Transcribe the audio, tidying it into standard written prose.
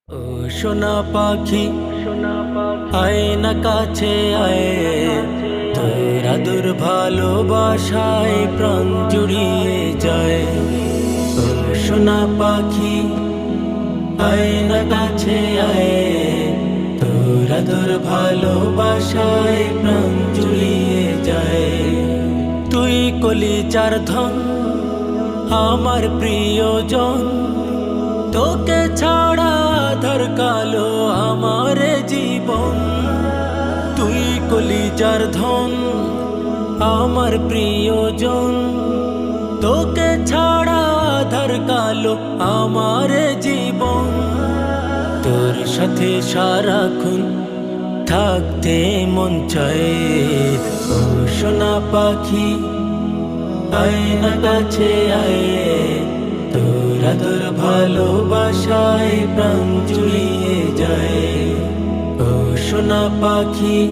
ও সোনা পাখি আয় না কাছে আয়, তোর আদর ভালোবাসায় প্রাণ জুড়িয়ে যায়। ও সোনা পাখি আয় না কাছে আয়, তোর আদর ভালোবাসায় প্রাণ জুড়িয়ে যায়। তুই কলিজার ধন, আমার প্রিয়জন, তোকে ছাড়া আধার কালো আমার জীবন। তুই কলিজার ধন, আমার প্রিয়জন, তোকে ছাড়া আধার কালো আমার জীবন। তোর সাথে সারাক্ষণ থাকতে মন চায়। ও সোনা পাখি আয় না কাছে আয়, তোর আদর ভালোবাসায় প্রাণ জুড়িয়ে যায়। ও সোনা পাখি।